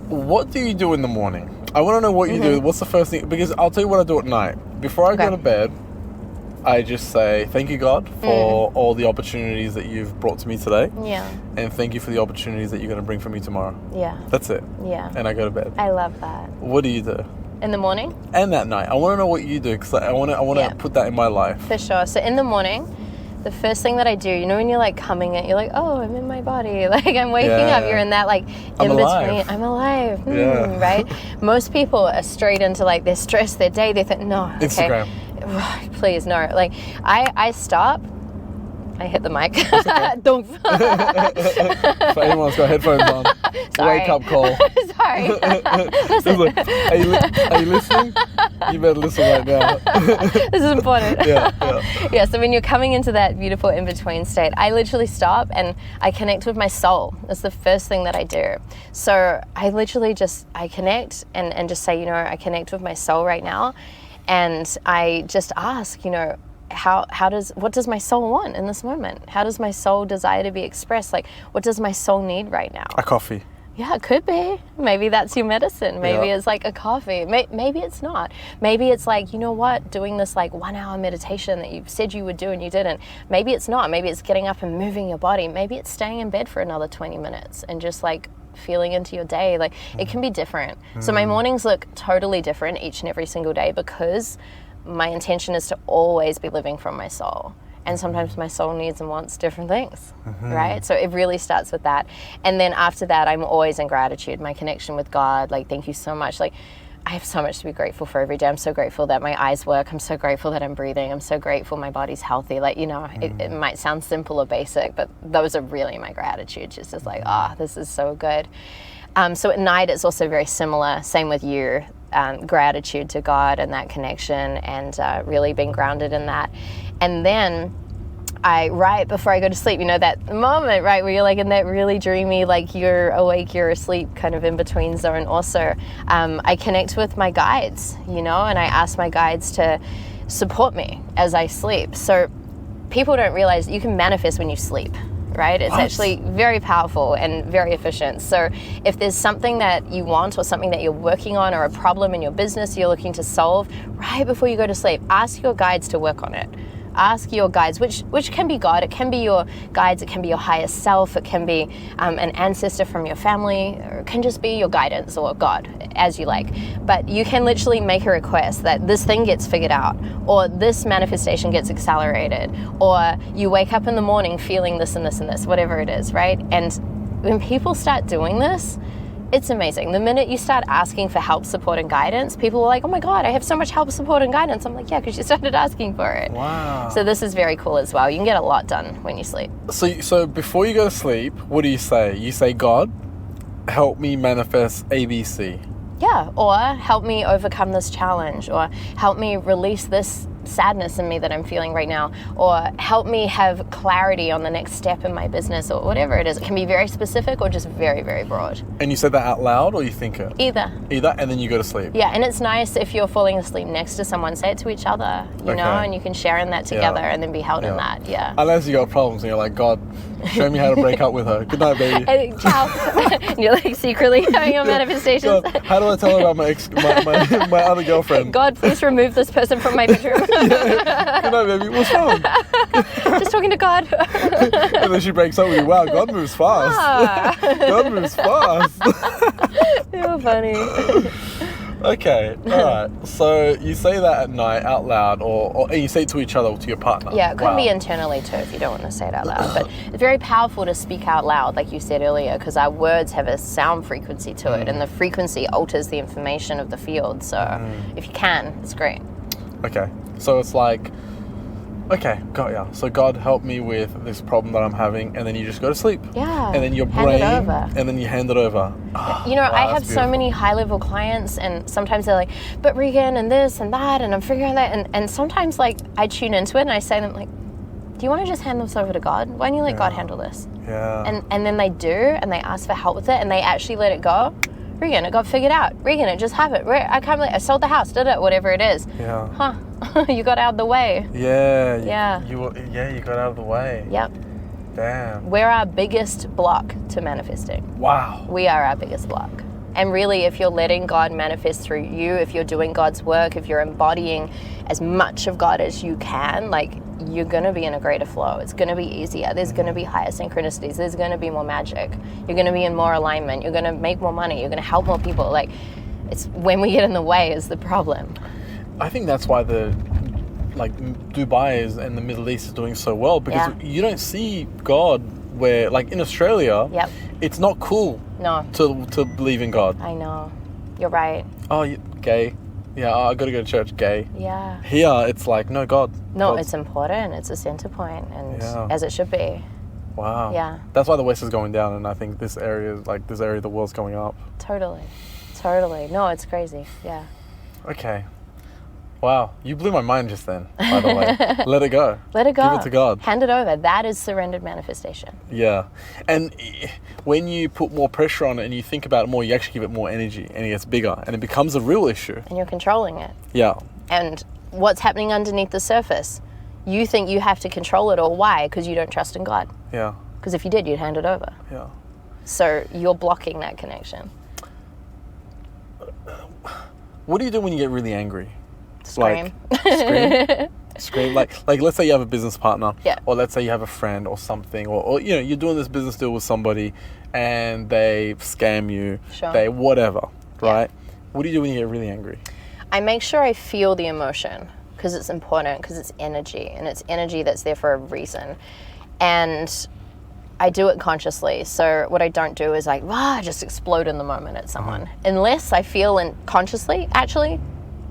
What do you do in the morning? I want to know what you do. What's the first thing? Because I'll tell you what I do at night. Before I go to bed, I just say, thank you, God, for all the opportunities that you've brought to me today. Yeah. And thank you for the opportunities that you're going to bring for me tomorrow. Yeah. That's it. Yeah. And I go to bed. I love that. What do you do? In the morning? And that night. I want to know what you do, because I want to put that in my life. For sure. So in the morning, the first thing that I do, you know, when you're like coming in, you're like, oh, I'm in my body. Like I'm waking up. You're in that like in between. I'm alive. Right? Most people are straight into like their stress, their day. They think, no. Okay. Instagram. Please, no. Like I stop. I hit the mic. Don't. For anyone that's got headphones on, wake up call. Sorry. Listen. Like, are you listening? You better listen right now. This is important. Yeah. Yeah, so when you're coming into that beautiful in-between state, I literally stop and I connect with my soul. That's the first thing that I do. So I literally I connect and just say, you know, I connect with my soul right now. And I just ask, you know, what does my soul want in this moment? How does my soul desire to be expressed? Like, what does my soul need right now? A coffee. Yeah, it could be. Maybe that's your medicine. Maybe it's like a coffee. Maybe it's not. Maybe it's like, you know what, doing this like 1 hour meditation that you said you would do and you didn't. Maybe it's not. Maybe it's getting up and moving your body. Maybe it's staying in bed for another 20 minutes and just like feeling into your day. Like it can be different. So my mornings look totally different each and every single day because my intention is to always be living from my soul. And sometimes my soul needs and wants different things, right? So it really starts with that. And then after that, I'm always in gratitude, my connection with God. Like, thank you so much. Like, I have so much to be grateful for every day. I'm so grateful that my eyes work. I'm so grateful that I'm breathing. I'm so grateful my body's healthy. Like, you know, it might sound simple or basic, but those are really my gratitudes. It's just like, this is so good. So at night, it's also very similar. Same with you. Gratitude to God and that connection and really being grounded in that. And then right before I go to sleep, you know, that moment, right, where you're like in that really dreamy, like you're awake, you're asleep kind of in between zone also, I connect with my guides, you know, and I ask my guides to support me as I sleep. So people don't realize you can manifest when you sleep. Right? It's actually very powerful and very efficient. So if there's something that you want or something that you're working on or a problem in your business you're looking to solve, right before you go to sleep, ask your guides to work on it. Ask your guides, which can be God, it can be your guides, it can be your higher self, it can be an ancestor from your family, or it can just be your guidance or God, as you like. But you can literally make a request that this thing gets figured out, or this manifestation gets accelerated, or you wake up in the morning feeling this and this and this, whatever it is, right? And when people start doing this, it's amazing. The minute you start asking for help, support, and guidance, people are like, oh my God, I have so much help, support, and guidance. I'm like, yeah, because you started asking for it. Wow. So this is very cool as well. You can get a lot done when you sleep. So before you go to sleep, what do you say? You say, God, help me manifest ABC. Yeah, or help me overcome this challenge, or help me release this sadness in me that I'm feeling right now, or help me have clarity on the next step in my business, or whatever it is. It can be very specific or just very, very broad. And you said that out loud or you think it? Either, and then you go to sleep. Yeah, and it's nice if you're falling asleep next to someone, say it to each other, you know, and you can share in that together and then be held in that, Unless you got problems and you're like, God, show me how to break up with her. Good night, baby. And ciao. And you're like secretly having your manifestations. God, how do I tell her about my other girlfriend? God, please remove this person from my bedroom. Good night, baby. What's wrong? Just talking to God. And then she breaks up with you. Wow, God moves fast. God moves fast. You're funny. Okay, all right. So you say that at night out loud, or you say it to each other or to your partner. Yeah, it could be internally too if you don't want to say it out loud. But it's very powerful to speak out loud, like you said earlier, because our words have a sound frequency to it, and the frequency alters the information of the field. So if you can, it's great. Okay, so it's like Okay, got ya. So God help me with this problem that I'm having, and then you just go to sleep. Yeah. And then your Hand it brain, over. and then you hand it over. You know, Wow, I have that's so beautiful. many high-level clients, and sometimes they're like, but Regan, and this and that, and I'm figuring that, and sometimes, like, I tune into it, and I say to them, like, do you want to just hand this over to God? Why don't you let God handle this? Yeah. And then they do, and they ask for help with it, and they actually let it go. Regan, it got figured out. Regan, it just happened. I can't believe I sold the house, did it? Whatever it is. Yeah. Huh. You got out of the way. Yeah. Yeah. You got out of the way. Yep. Damn. We're our biggest block to manifesting. Wow. We are our biggest block. And really, if you're letting God manifest through you, if you're doing God's work, if you're embodying as much of God as you can, like, you're going to be in a greater flow. It's going to be easier. There's going to be higher synchronicities. There's going to be more magic. You're going to be in more alignment. You're going to make more money. You're going to help more people. Like, it's when we get in the way is the problem. I think that's why Dubai and the Middle East is doing so well, because you don't see God where, like, in Australia, Yep. it's not cool No, to believe in God. I know. You're right. Oh, gay. Yeah, I got to go to church, gay. Yeah. Here, it's like, no, God. No, God's- it's important. It's a center point, and Yeah. as it should be. Wow. Yeah. That's why the West is going down, and I think this area of the world's going up. Totally. No, it's crazy. Yeah. Okay. Wow, you blew my mind just then, by the way. Let it go. Let it go. Give it to God. Hand it over. That is surrendered manifestation. Yeah. And when you put more pressure on it and you think about it more, you actually give it more energy, and it gets bigger, and it becomes a real issue. And you're controlling it. Yeah. And what's happening underneath the surface? You think you have to control it, or why? Because you don't trust in God. Yeah. Because if you did, you'd hand it over. Yeah. So you're blocking that connection. What do you do when you get really angry? Scream. Like, scream. Like let's say you have a business partner, Yeah. or let's say you have a friend or something, or you know, you're doing this business deal with somebody and they scam you, Sure. they whatever, Yeah. right? What do you do when you get really angry? I make sure I feel the emotion, because it's important, because it's energy, and it's energy that's there for a reason. And I do it consciously. So what I don't do is like, just explode in the moment at someone. Unless I feel consciously, actually,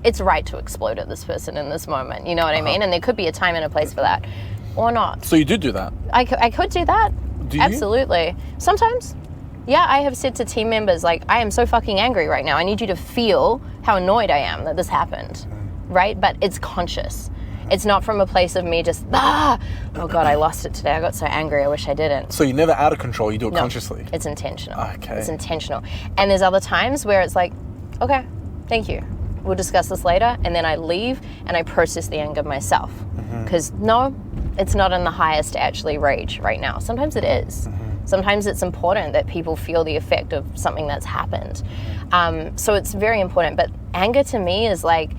it's right to explode at this person in this moment. You know what I mean? And there could be a time and a place for that, or not. So you do that? I could do that. Do you? Absolutely. Sometimes. Yeah, I have said to team members, like, I am so fucking angry right now. I need you to feel how annoyed I am that this happened, right? But it's conscious. It's not from a place of me just, oh God, I lost it today. I got so angry. I wish I didn't. So you're never out of control. You do it No, consciously. It's intentional. Okay. It's intentional. And there's other times where it's like, okay, thank you. We'll discuss this later. And then I leave and I process the anger myself. Because no, it's not in the highest to actually rage right now. Sometimes it is. Sometimes it's important that people feel the effect of something that's happened. So it's very important. But anger to me is like,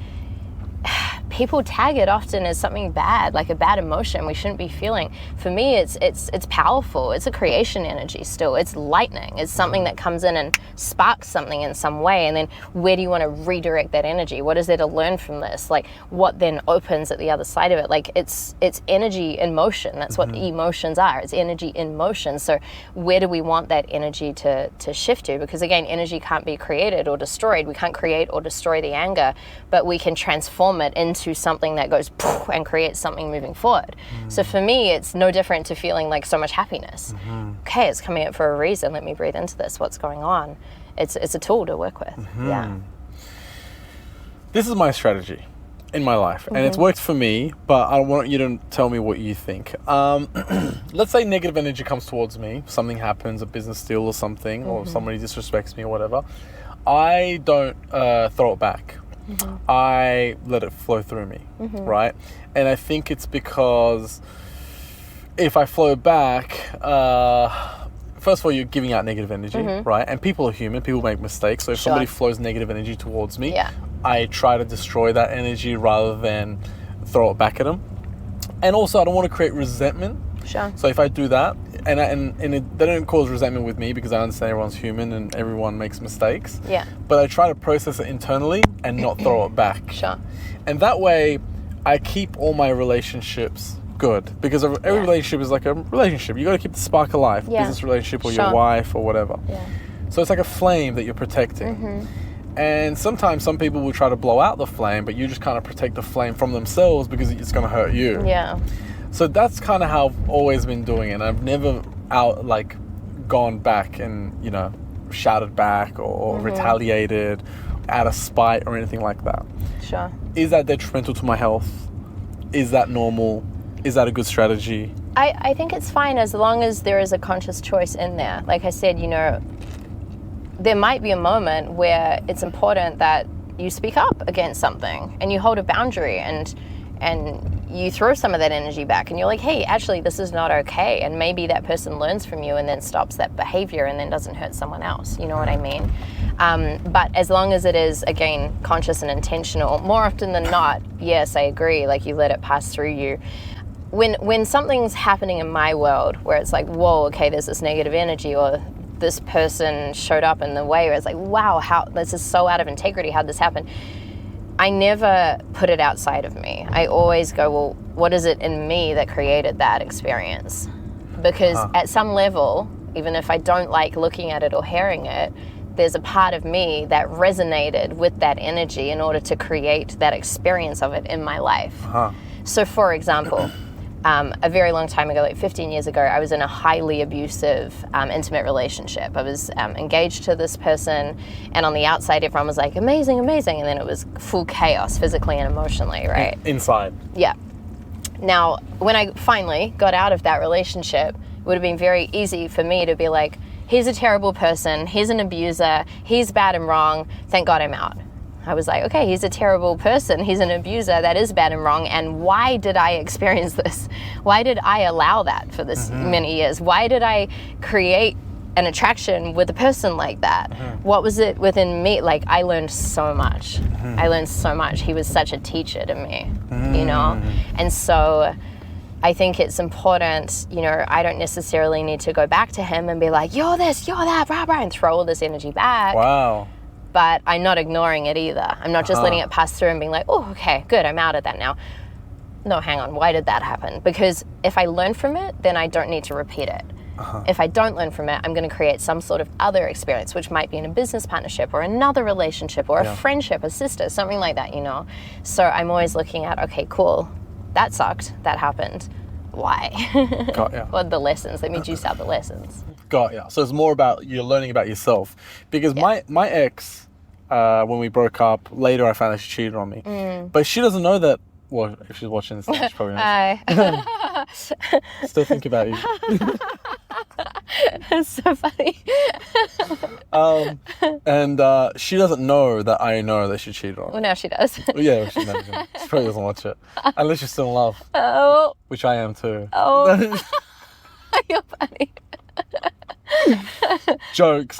people tag it often as something bad, like a bad emotion we shouldn't be feeling. For me, it's powerful. It's a creation energy still. It's lightning. It's something that comes in and sparks something in some way. And then where do you want to redirect that energy? What is there to learn from this? Like, what then opens at the other side of it? Like, it's energy in motion. That's what emotions are. It's energy in motion. So where do we want that energy to shift to? Because again, energy can't be created or destroyed. We can't create or destroy the anger, but we can transform it into something that goes poof and creates something moving forward. So for me, it's no different to feeling like so much happiness. Okay, it's coming up for a reason. Let me breathe into this. What's going on? It's a tool to work with. Yeah. This is my strategy in my life, and it's worked for me, but I want you to tell me what you think. Let's say negative energy comes towards me, something happens, a business deal or something, or somebody disrespects me or whatever. I don't throw it back. I let it flow through me, right? And I think it's because if I flow back, first of all, you're giving out negative energy, right? And people are human, people make mistakes. So if somebody flows negative energy towards me, I try to destroy that energy rather than throw it back at them. And also, I don't want to create resentment. Sure. So if I do that, they don't cause resentment with me because I understand everyone's human and everyone makes mistakes. Yeah. But I try to process it internally and not throw it back. Sure. And that way, I keep all my relationships good, because every relationship is like a relationship. You got to keep the spark alive, business relationship or your wife or whatever. Yeah. So it's like a flame that you're protecting. And sometimes some people will try to blow out the flame, but you just kind of protect the flame from themselves because it's going to hurt you. Yeah. So that's kind of how I've always been doing it. I've never gone back and, shouted back or retaliated out of spite or anything like that. Sure. Is that detrimental to my health? Is that normal? Is that a good strategy? I think it's fine as long as there is a conscious choice in there. Like I said, there might be a moment where it's important that you speak up against something and you hold a boundary and you throw some of that energy back and you're like, hey, actually, this is not okay. And maybe that person learns from you and then stops that behavior and then doesn't hurt someone else. You know what I mean? But as long as it is, again, conscious and intentional, more often than not, yes, I agree. Like, you let it pass through you. When something's happening in my world where it's like, whoa, okay, there's this negative energy, or this person showed up in the way where it's like, wow, how this is so out of integrity, how'd this happen? I never put it outside of me. I always go, well, what is it in me that created that experience? Because at some level, even if I don't like looking at it or hearing it, there's a part of me that resonated with that energy in order to create that experience of it in my life. So for example, a very long time ago, like 15 years ago, I was in a highly abusive, intimate relationship. I was engaged to this person, and on the outside, everyone was like, amazing, amazing. And then it was full chaos, physically and emotionally, right? Inside. Yeah. Now, when I finally got out of that relationship, it would have been very easy for me to be like, he's a terrible person, he's an abuser, he's bad and wrong, thank God I'm out. I was like, okay, he's a terrible person, he's an abuser, that is bad and wrong, and why did I experience this? Why did I allow that for this many years? Why did I create an attraction with a person like that? What was it within me? Like, I learned so much. I learned so much. He was such a teacher to me, And so I think it's important, I don't necessarily need to go back to him and be like, you're this, you're that, rah, rah, and throw all this energy back. Wow. But I'm not ignoring it either. I'm not just letting it pass through and being like, oh, okay, good, I'm out of that now. No, hang on, why did that happen? Because if I learn from it, then I don't need to repeat it. If I don't learn from it, I'm going to create some sort of other experience, which might be in a business partnership or another relationship or a friendship, a sister, something like that, So I'm always looking at, okay, cool, that sucked, that happened. Why? Got ya. What are the lessons? Let me juice out the lessons. Got ya. So it's more about you're learning about yourself. Because my ex, when we broke up, later I found out she cheated on me. But she doesn't know that. Well, if she's watching this, she probably knows. Hi. Still think about you. It's so funny. And she doesn't know that I know that she cheated on me. Well, now she does. Yeah, she knows. She probably doesn't watch it. Unless you're still in love. Oh. Which I am too. Oh. You're funny. Jokes.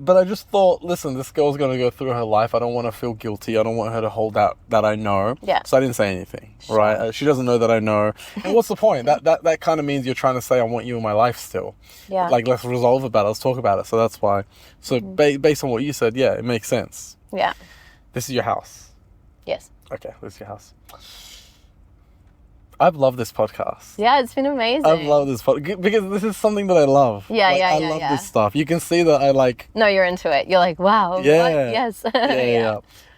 But I just thought, listen, this girl's going to go through her life. I don't want to feel guilty. I don't want her to hold out that I know. Yeah. So I didn't say anything, right? She doesn't know that I know. And what's the point? That kind of means you're trying to say, I want you in my life still. Yeah. Like, let's resolve about it. Let's talk about it. So that's why. So based on what you said, yeah, it makes sense. Yeah. This is your house. Yes. Okay, this is your house. I've loved this podcast. Yeah, it's been amazing. I've loved this podcast because this is something that I love. I love this stuff. You can see that I like. No, you're into it. You're like, wow. Yeah. What? Yes.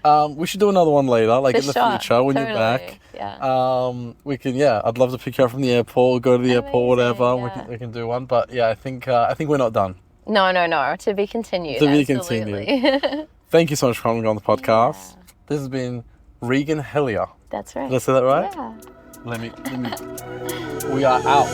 Yeah. We should do another one later, like in the future when you're back. Yeah. We can. Yeah, I'd love to pick you up from the airport, go to the airport, whatever. Yeah. We can do one. But yeah, I think we're not done. No. To be continued. To be continued. Thank you so much for coming on the podcast. Yeah. This has been Regan Hillyer. That's right. Did I say that right? Yeah. Let me. We are out.